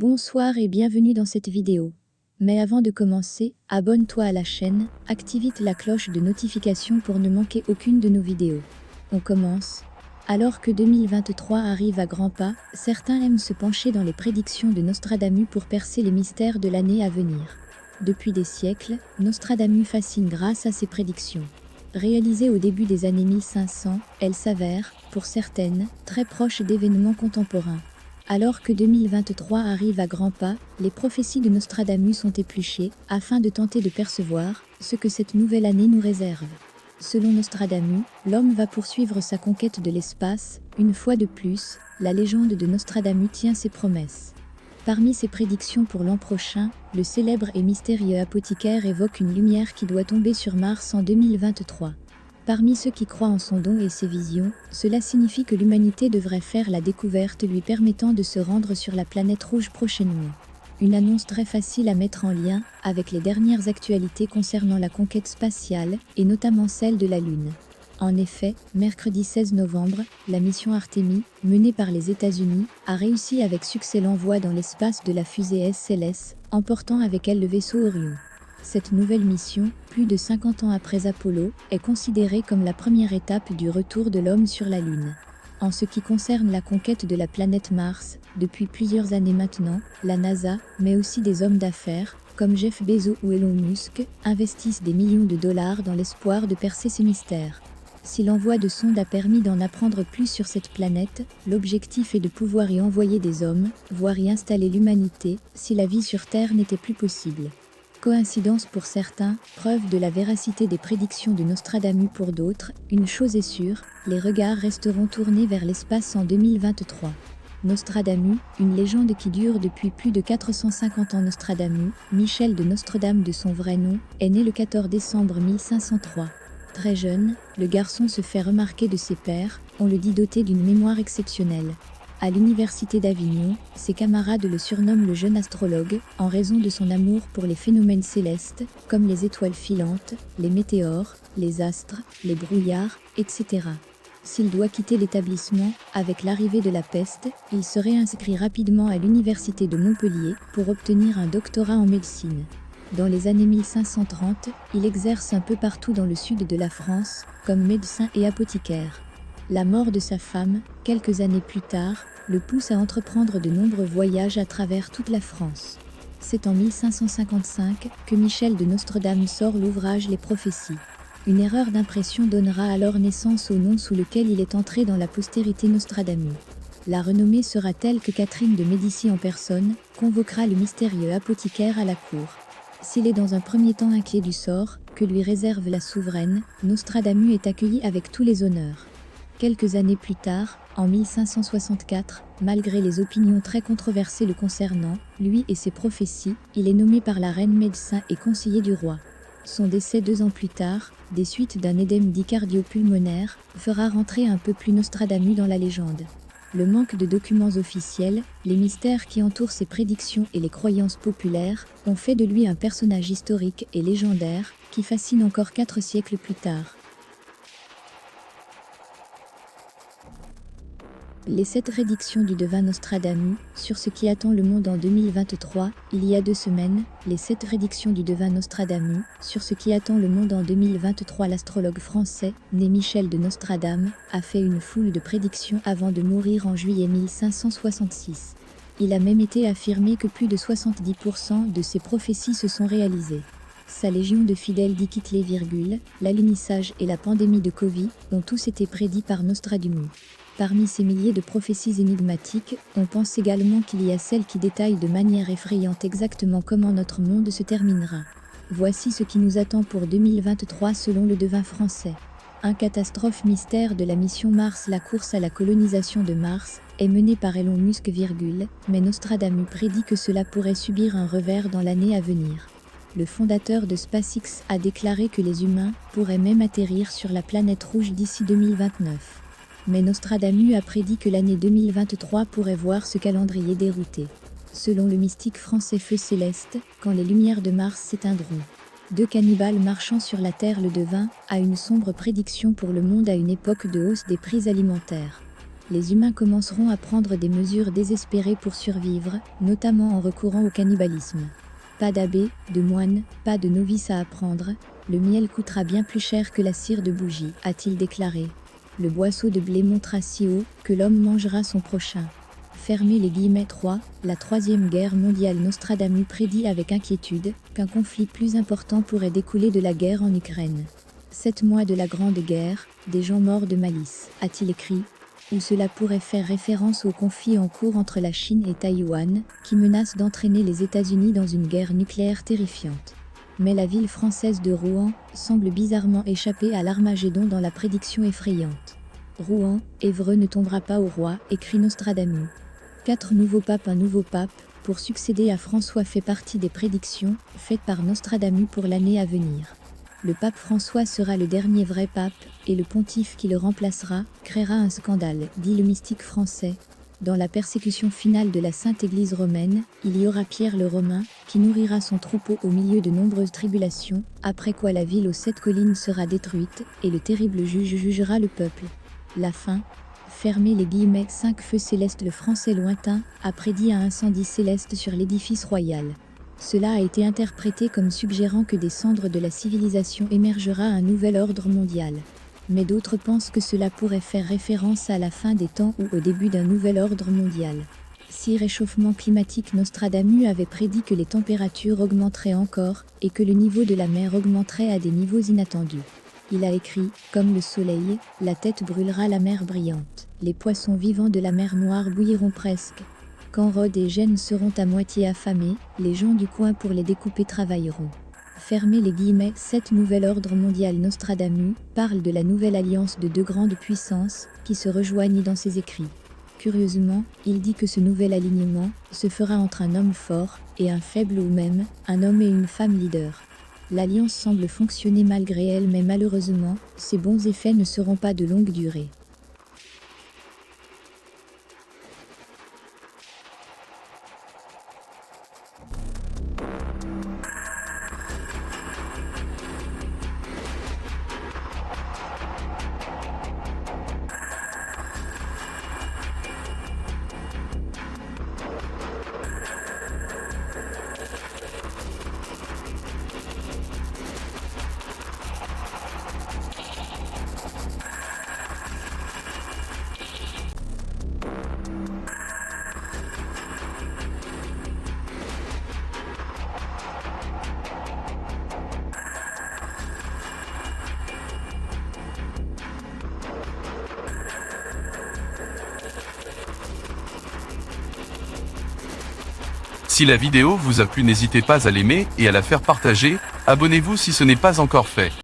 Bonsoir et bienvenue dans cette vidéo. Mais avant de commencer, abonne-toi à la chaîne, active la cloche de notification pour ne manquer aucune de nos vidéos. On commence. Alors que 2023 arrive à grands pas, certains aiment se pencher dans les prédictions de Nostradamus pour percer les mystères de l'année à venir. Depuis des siècles, Nostradamus fascine grâce à ses prédictions. Réalisées au début des années 1500, elles s'avèrent, pour certaines, très proches d'événements contemporains. Alors que 2023 arrive à grands pas, les prophéties de Nostradamus sont épluchées, afin de tenter de percevoir ce que cette nouvelle année nous réserve. Selon Nostradamus, l'homme va poursuivre sa conquête de l'espace. Une fois de plus, la légende de Nostradamus tient ses promesses. Parmi ses prédictions pour l'an prochain, le célèbre et mystérieux apothicaire évoque une lumière qui doit tomber sur Mars en 2023. Parmi ceux qui croient en son don et ses visions, cela signifie que l'humanité devrait faire la découverte lui permettant de se rendre sur la planète rouge prochainement. Une annonce très facile à mettre en lien avec les dernières actualités concernant la conquête spatiale, et notamment celle de la Lune. En effet, mercredi 16 novembre, la mission Artemis, menée par les États-Unis, a réussi avec succès l'envoi dans l'espace de la fusée SLS, emportant avec elle le vaisseau Orion. Cette nouvelle mission, plus de 50 ans après Apollo, est considérée comme la première étape du retour de l'homme sur la Lune. En ce qui concerne la conquête de la planète Mars, depuis plusieurs années maintenant, la NASA, mais aussi des hommes d'affaires, comme Jeff Bezos ou Elon Musk, investissent des millions de dollars dans l'espoir de percer ces mystères. Si l'envoi de sondes a permis d'en apprendre plus sur cette planète, l'objectif est de pouvoir y envoyer des hommes, voire y installer l'humanité, si la vie sur Terre n'était plus possible. Coïncidence pour certains, preuve de la véracité des prédictions de Nostradamus pour d'autres, une chose est sûre, les regards resteront tournés vers l'espace en 2023. Nostradamus, une légende qui dure depuis plus de 450 ans. Nostradamus, Michel de Nostredame de son vrai nom, est né le 14 décembre 1503. Très jeune, le garçon se fait remarquer de ses pairs, on le dit doté d'une mémoire exceptionnelle. À l'université d'Avignon, ses camarades le surnomment le jeune astrologue, en raison de son amour pour les phénomènes célestes, comme les étoiles filantes, les météores, les astres, les brouillards, etc. S'il doit quitter l'établissement, avec l'arrivée de la peste, il se réinscrit rapidement à l'université de Montpellier pour obtenir un doctorat en médecine. Dans les années 1530, il exerce un peu partout dans le sud de la France, comme médecin et apothicaire. La mort de sa femme, quelques années plus tard, le pousse à entreprendre de nombreux voyages à travers toute la France. C'est en 1555 que Michel de Nostredame sort l'ouvrage Les Prophéties. Une erreur d'impression donnera alors naissance au nom sous lequel il est entré dans la postérité Nostradamus. La renommée sera telle que Catherine de Médicis en personne convoquera le mystérieux apothicaire à la cour. S'il est dans un premier temps inquiet du sort que lui réserve la souveraine, Nostradamus est accueilli avec tous les honneurs. Quelques années plus tard, en 1564, malgré les opinions très controversées le concernant, lui et ses prophéties, il est nommé par la reine médecin et conseiller du roi. Son décès 2 ans plus tard, des suites d'un édème dit cardio-pulmonaire, fera rentrer un peu plus Nostradamus dans la légende. Le manque de documents officiels, les mystères qui entourent ses prédictions et les croyances populaires ont fait de lui un personnage historique et légendaire qui fascine encore 4 siècles plus tard. Les 7 prédictions du devin Nostradamus, sur ce qui attend le monde en 2023, il y a 2 semaines, les 7 prédictions du devin Nostradamus, sur ce qui attend le monde en 2023. L'astrologue français, né Michel de Nostredame, a fait une foule de prédictions avant de mourir en juillet 1566. Il a même été affirmé que plus de 70% de ses prophéties se sont réalisées. Sa légion de fidèles dit quitte l'alunissage et la pandémie de Covid ont tous été prédits par Nostradamus. Parmi ces milliers de prophéties énigmatiques, on pense également qu'il y a celles qui détaillent de manière effrayante exactement comment notre monde se terminera. Voici ce qui nous attend pour 2023 selon le devin français. Un catastrophe mystère de la mission Mars. La course à la colonisation de Mars est menée par Elon Musk, mais Nostradamus prédit que cela pourrait subir un revers dans l'année à venir. Le fondateur de SpaceX a déclaré que les humains pourraient même atterrir sur la planète rouge d'ici 2029. Mais Nostradamus a prédit que l'année 2023 pourrait voir ce calendrier dérouté. Selon le mystique français Feu Céleste, quand les lumières de Mars s'éteindront. 2 cannibales marchant sur la Terre. Le devin a une sombre prédiction pour le monde à une époque de hausse des prix alimentaires. les humains commenceront à prendre des mesures désespérées pour survivre, notamment en recourant au cannibalisme. Pas d'abbé, de moine, pas de novice à apprendre, le miel coûtera bien plus cher que la cire de bougie, a-t-il déclaré. Le boisseau de blé montera si haut que l'homme mangera son prochain. Fermez les guillemets 3, la troisième guerre mondiale. Nostradamus prédit avec inquiétude qu'un conflit plus important pourrait découler de la guerre en Ukraine. 7 mois de la Grande Guerre, des gens morts de malice, a-t-il écrit, ou cela pourrait faire référence au conflit en cours entre la Chine et Taïwan, qui menace d'entraîner les États-Unis dans une guerre nucléaire terrifiante. Mais la ville française de Rouen semble bizarrement échapper à l'Armagédon dans la prédiction effrayante. Rouen, Évreux ne tombera pas au roi, écrit Nostradamus. 4 nouveaux papes. Un nouveau pape, pour succéder à François, fait partie des prédictions faites par Nostradamus pour l'année à venir. Le pape François sera le dernier vrai pape, et le pontife qui le remplacera créera un scandale, dit le mystique français. Dans la persécution finale de la Sainte Église romaine, il y aura Pierre le Romain, qui nourrira son troupeau au milieu de nombreuses tribulations, après quoi la ville aux 7 collines sera détruite, et le terrible juge jugera le peuple. La fin. Fermez les guillemets 5 feux célestes. Le français lointain a prédit un incendie céleste sur l'édifice royal. Cela a été interprété comme suggérant que des cendres de la civilisation émergera un nouvel ordre mondial. Mais d'autres pensent que cela pourrait faire référence à la fin des temps ou au début d'un nouvel ordre mondial. Si réchauffement climatique. Nostradamus avait prédit que les températures augmenteraient encore et que le niveau de la mer augmenterait à des niveaux inattendus. Il a écrit, comme le soleil, la tête brûlera la mer brillante. Les poissons vivants de la mer Noire bouilliront presque. Quand Rhodes et Gênes seront à moitié affamés, les gens du coin pour les découper travailleront. Fermez les guillemets. 7 nouvel ordre mondial. Nostradamus parle de la nouvelle alliance de 2 grandes puissances qui se rejoignent dans ses écrits. Curieusement, il dit que ce nouvel alignement se fera entre un homme fort et un faible, ou même un homme et une femme leader. L'alliance semble fonctionner malgré elle, mais malheureusement, ses bons effets ne seront pas de longue durée. Si la vidéo vous a plu, n'hésitez pas à l'aimer et à la faire partager, abonnez-vous si ce n'est pas encore fait.